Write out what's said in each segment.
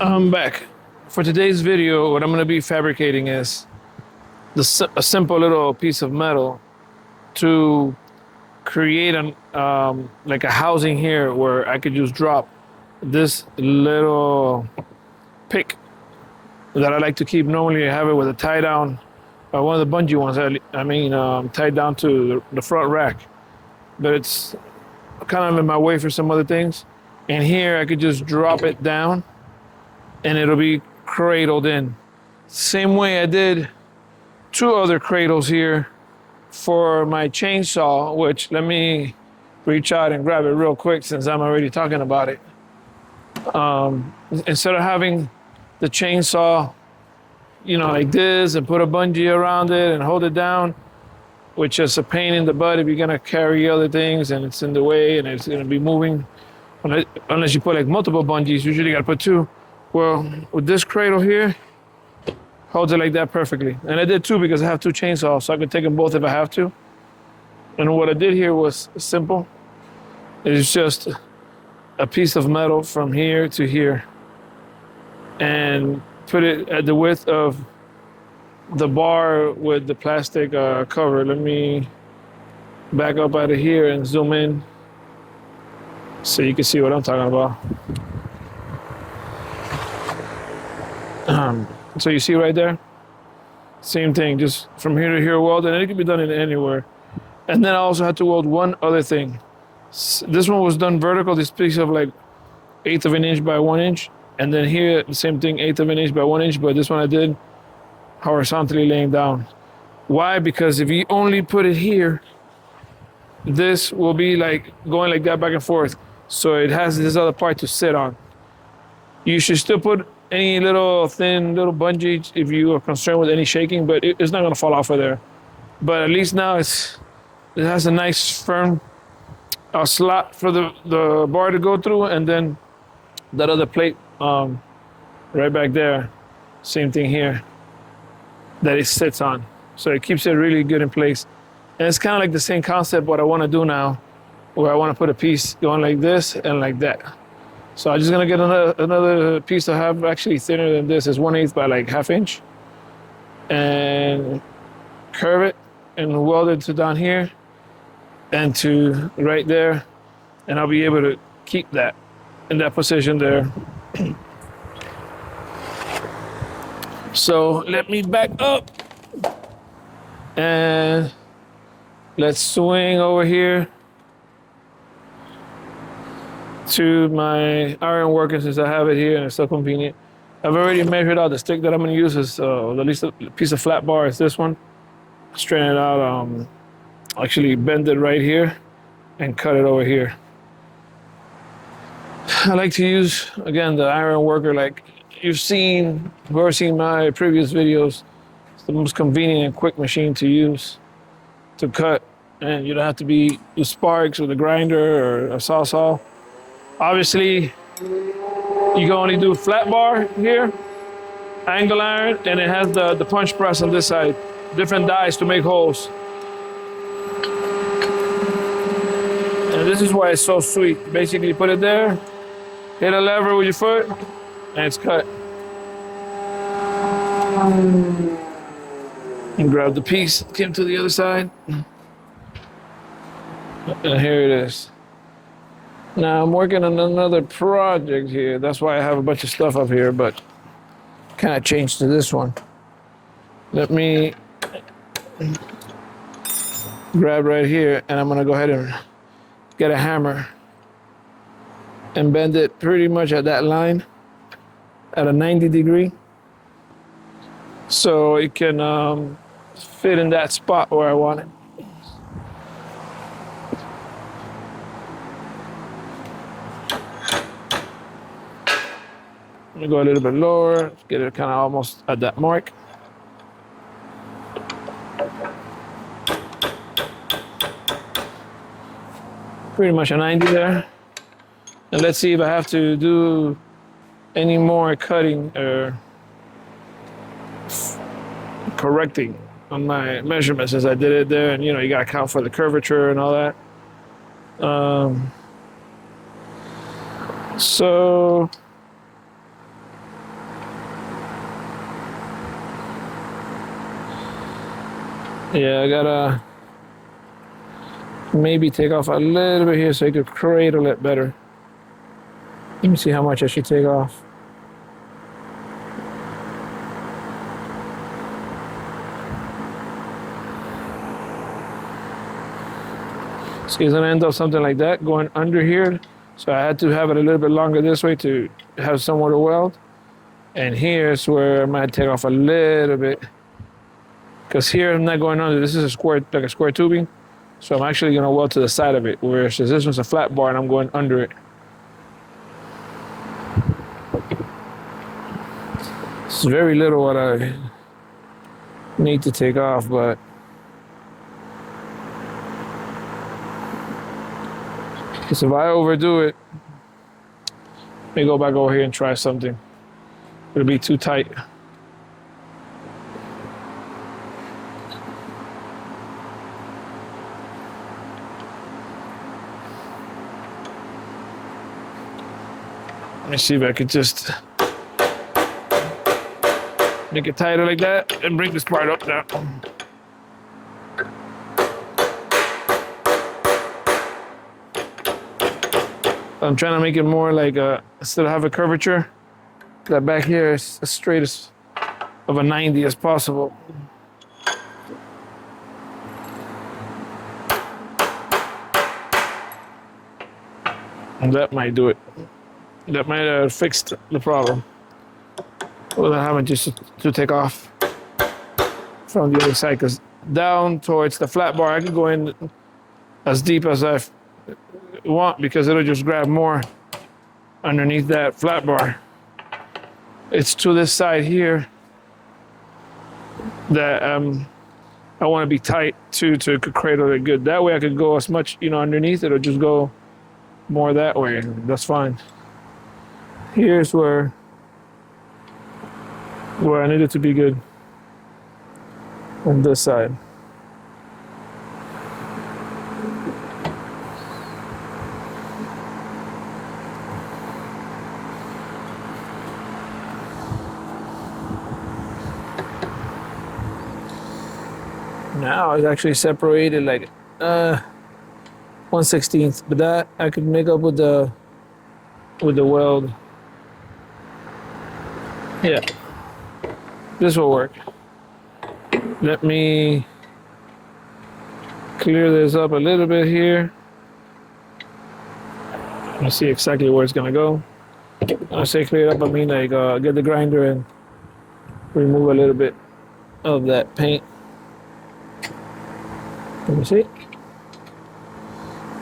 I'm back. For today's video, what I'm going to be fabricating is a simple little piece of metal to create like a housing here where I could just drop this little pick that I like to keep. Normally I have it with a tie down, one of the bungee ones, tied down to the front rack, but it's kind of in my way for some other things. And here I could just drop it down and it'll be cradled in. Same way I did two other cradles here for my chainsaw, which let me reach out and grab it real quick since I'm already talking about it. Instead of having the chainsaw, like this and put a bungee around it and hold it down, which is a pain in the butt if you're gonna carry other things and it's in the way and it's gonna be moving. Unless you put like multiple bungees, usually you gotta put two. Well, with this cradle here, holds it like that perfectly. And I did two because I have two chainsaws, so I could take them both if I have to. And what I did here was simple. It's just a piece of metal from here to here and put it at the width of the bar with the plastic cover. Let me back up out of here and zoom in so you can see what I'm talking about. So you see right there, same thing, just from here to here welded, and it can be done in anywhere. And then I also had to weld one other thing. This one was done vertical, this piece of like 1/8 of an inch by 1 inch. And then here, the same thing, 1/8 of an inch by 1 inch, but this one I did horizontally laying down. Why? Because if you only put it here, this will be like going like that back and forth. So it has this other part to sit on. You should still put any little thin little bungee if you are concerned with any shaking, but it's not gonna fall off of there. But at least now it has a nice firm slot for the bar to go through, and then that other plate right back there, same thing here, that it sits on. So it keeps it really good in place. And it's kind of like the same concept what I wanna do now, where I wanna put a piece going like this and like that. So I'm just gonna get another piece I have actually thinner than this. It's 1/8 by like 1/2 inch, and curve it and weld it to down here and to right there, and I'll be able to keep that in that position there. So let me back up and let's swing over here to my iron working since I have it here and it's so convenient. I've already measured out the stick that I'm gonna use is at least a piece of flat bar is this one. Straighten it out, actually bend it right here and cut it over here. I like to use, again, the iron worker like you've seen, whoever's seen my previous videos. It's the most convenient and quick machine to use to cut, and you don't have to be with sparks with a grinder or a sawzall. Obviously, you can only do flat bar here, angle iron, and it has the punch press on this side, different dies to make holes. And this is why it's so sweet. Basically, put it there, hit a lever with your foot, and it's cut. And grab the piece, came to the other side, and here it is. Now I'm working on another project here. That's why I have a bunch of stuff up here, but kind of changed to this one. Let me grab right here, and I'm gonna go ahead and get a hammer and bend it pretty much at that line at a 90 degree. So it can fit in that spot where I want it. Let me go a little bit lower, get it kind of almost at that mark. Pretty much a 90 there. And let's see if I have to do any more cutting or correcting on my measurements as I did it there. And you gotta account for the curvature and all that. So Yeah, I gotta maybe take off a little bit here so I could cradle it better. Let me see how much I should take off. So it's gonna end up something like that, going under here. So I had to have it a little bit longer this way to have somewhere to weld. And here's where I might take off a little bit. Because here I'm not going under. This is a square, like a square tubing. So I'm actually gonna weld to the side of it. Whereas this one's a flat bar and I'm going under it. It's very little what I need to take off, but because if I overdo it, let me go back over here and try something. It'll be too tight. Let me see if I could just make it tighter like that and bring this part up now. I'm trying to make it more like instead of have a curvature, that back here is as straight as of a 90 as possible. And that might do it. That might have fixed the problem without having to take off from the other side. Because down towards the flat bar, I can go in as deep as I want because it'll just grab more underneath that flat bar. It's to this side here that I want to be tight to cradle it good. That way I could go as much, underneath. It'll just go more that way. That's fine. Here's where I need it to be good on this side. Now it's actually separated like 1/16, but that I could make up with the weld. Yeah, this will work. Let me clear this up a little bit here. Let me see exactly where it's gonna go. When I say clear up, I mean like get the grinder and remove a little bit of that paint. Let me see.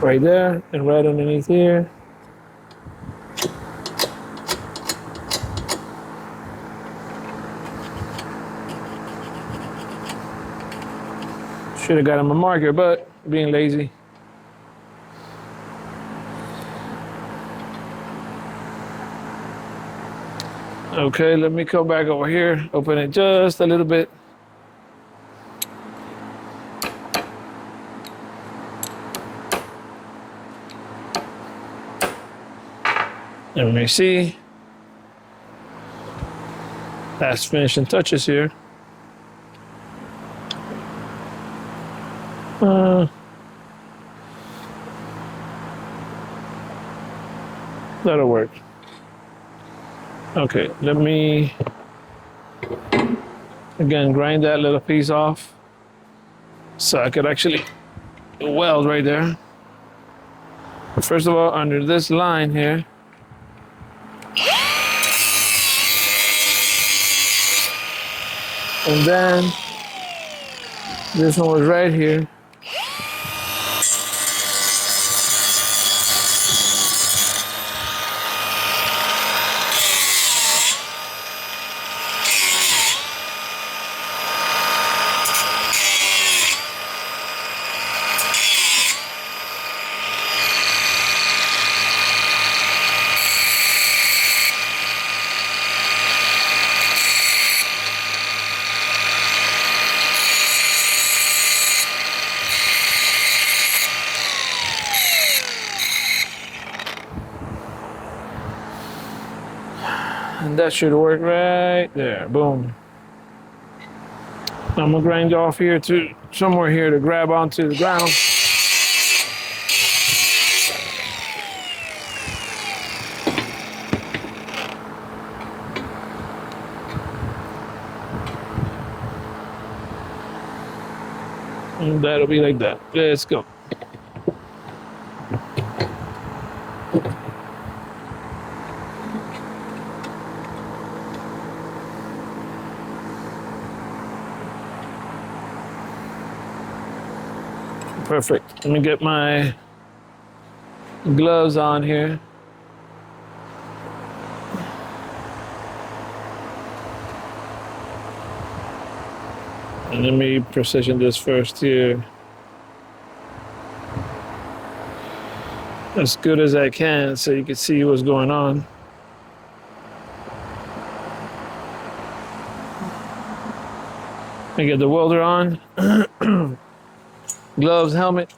Right there and right underneath here. Should have got him a marker, but being lazy. Okay, let me come back over here, open it just a little bit. Let me see. Last finishing touches here. That'll work. Okay, let me again grind that little piece off so I could actually weld right there. First of all, under this line here, and then this one was right here. And that should work right there. Boom. I'm gonna grind off here to somewhere here to grab onto the ground. And that'll be like that. Let's go. Perfect. Let me get my gloves on here. And let me precision this first here. As good as I can so you can see what's going on. I get the welder on. Gloves, helmet.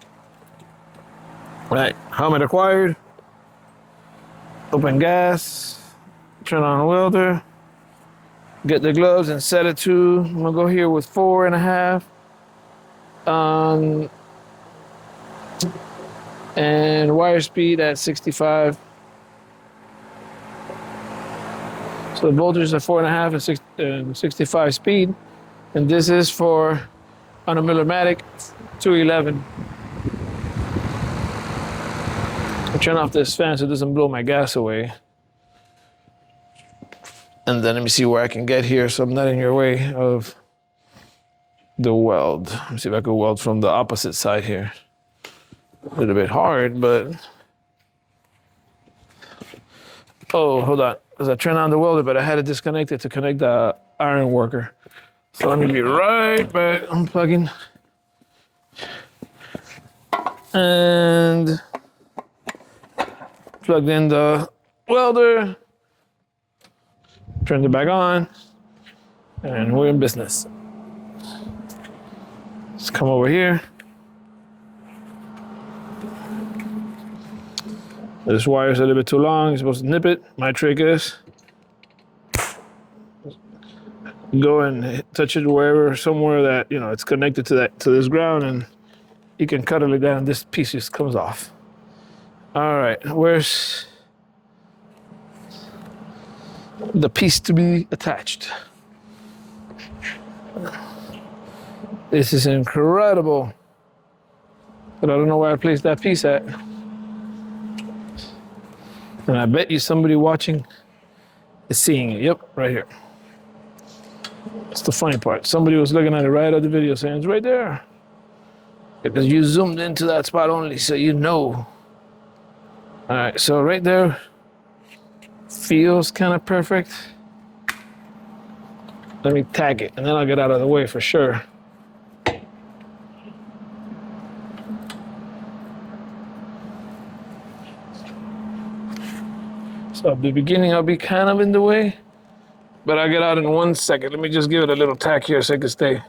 Right, helmet acquired. Open gas. Turn on the welder. Get the gloves and set it to, I'm gonna go here with 4.5. And wire speed at 65. So the voltage are 4.5 and 65 speed. And this is for, on a Millermatic, 211. I'll turn off this fan so it doesn't blow my gas away. And then let me see where I can get here so I'm not in your way of the weld. Let me see if I can weld from the opposite side here. A little bit hard, but... Oh, hold on. Because I turned on the welder, but I had it disconnected to connect the iron worker. So let me be right back. Unplugging. And plugged in the welder. Turned it back on. And we're in business. Let's come over here. This wire's a little bit too long. You're supposed to nip it. My trick is go and touch it wherever, somewhere that, you know, it's connected to this ground, and you can cut it like that, and this piece just comes off. All right, where's the piece to be attached? This is incredible, but I don't know where I placed that piece at. And I bet you somebody watching is seeing it. Yep, right here. That's the funny part. Somebody was looking at it right at the video saying, it's right there. Because you zoomed into that spot only, so you know. All right, so right there feels kind of perfect. Let me tag it, and then I'll get out of the way for sure. So at the beginning, I'll be kind of in the way, but I'll get out in 1 second. Let me just give it a little tack here so it can stay.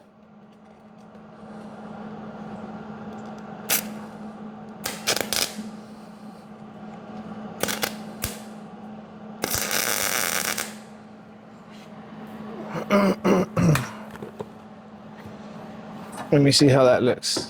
Let me see how that looks.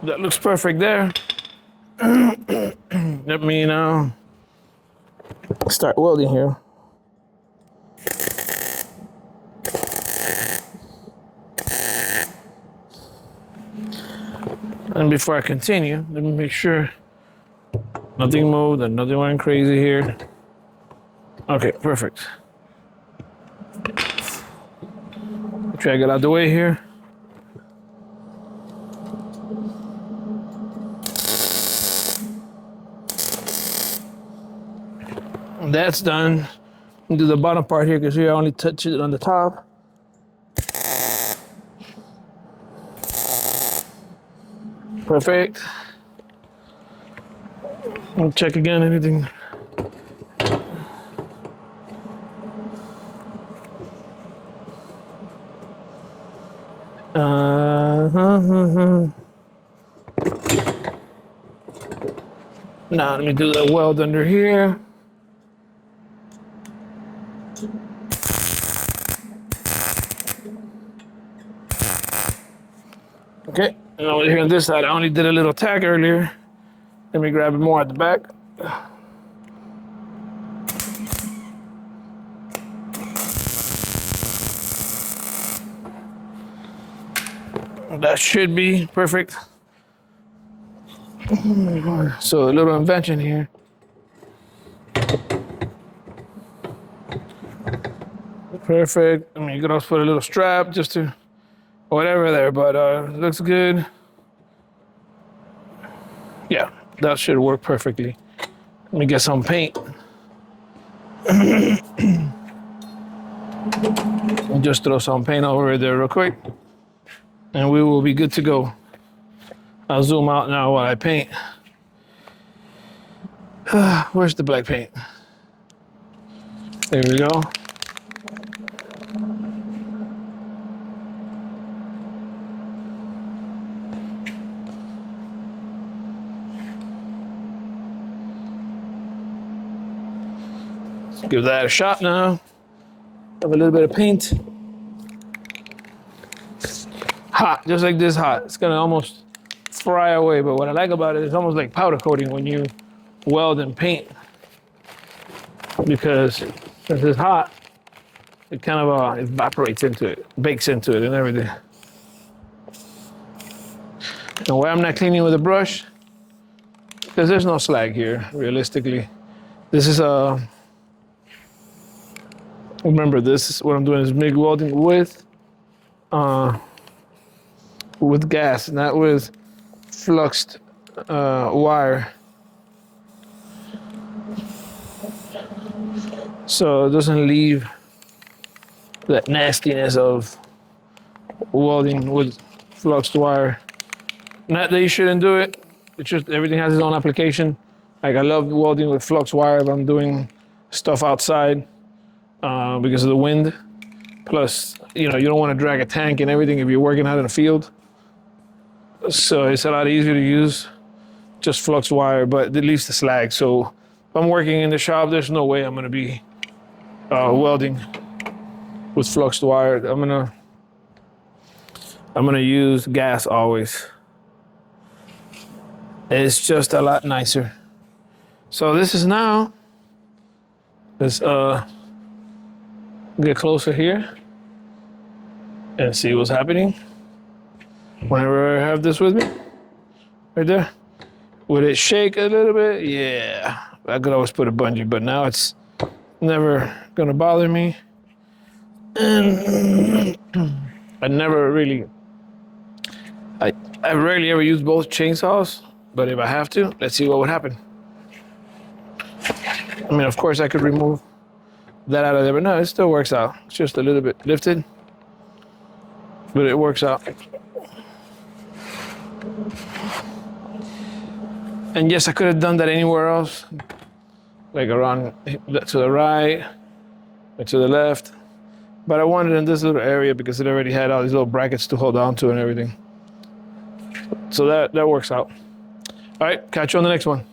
That looks perfect there. Let me now start welding here. And before I continue, let me make sure nothing moved and nothing went crazy here. Okay, perfect. Try to get out the way here. That's done. Do the bottom part here because here I only touch it on the top. Perfect. I'll check again, anything. Now let me do the weld under here. Okay, and over here on this side, I only did a little tack earlier. Let me grab it more at the back. That should be perfect. So a little invention here. Perfect. I mean, you could also put a little strap just to whatever there, but looks good. Yeah, that should work perfectly. Let me get some paint. I'll just throw some paint over there real quick, and we will be good to go. I'll zoom out now while I paint. Where's the black paint? There we go. Let's give that a shot now. Have a little bit of paint. Hot, just like this hot. It's gonna almost fry away, but what I like about it is almost like powder coating when you weld and paint, because since it's hot, it kind of evaporates into it, bakes into it and everything. And why I'm not cleaning with a brush, because there's no slag here, realistically. This is remember, this is what I'm doing is MIG welding with gas, not with fluxed wire. So it doesn't leave that nastiness of welding with fluxed wire. Not that you shouldn't do it, it's just everything has its own application. Like I love welding with flux wire if I'm doing stuff outside because of the wind. Plus, you don't want to drag a tank and everything if you're working out in the field. So it's a lot easier to use just flux wire, but it leaves the slag. So if I'm working in the shop, there's no way I'm gonna be welding with fluxed wire. I'm gonna use gas always. It's just a lot nicer. So this is now, let's get closer here and see what's happening. Whenever I have this with me, right there, would it shake a little bit? Yeah, I could always put a bungee, but now it's never gonna bother me. And I rarely ever use both chainsaws, but if I have to, let's see what would happen. I mean, of course I could remove that out of there, but no, it still works out. It's just a little bit lifted, but it works out. And yes, I could have done that anywhere else, like around to the right or to the left, but I wanted in this little area because it already had all these little brackets to hold on to and everything. So that works out. All right, catch you on the next one.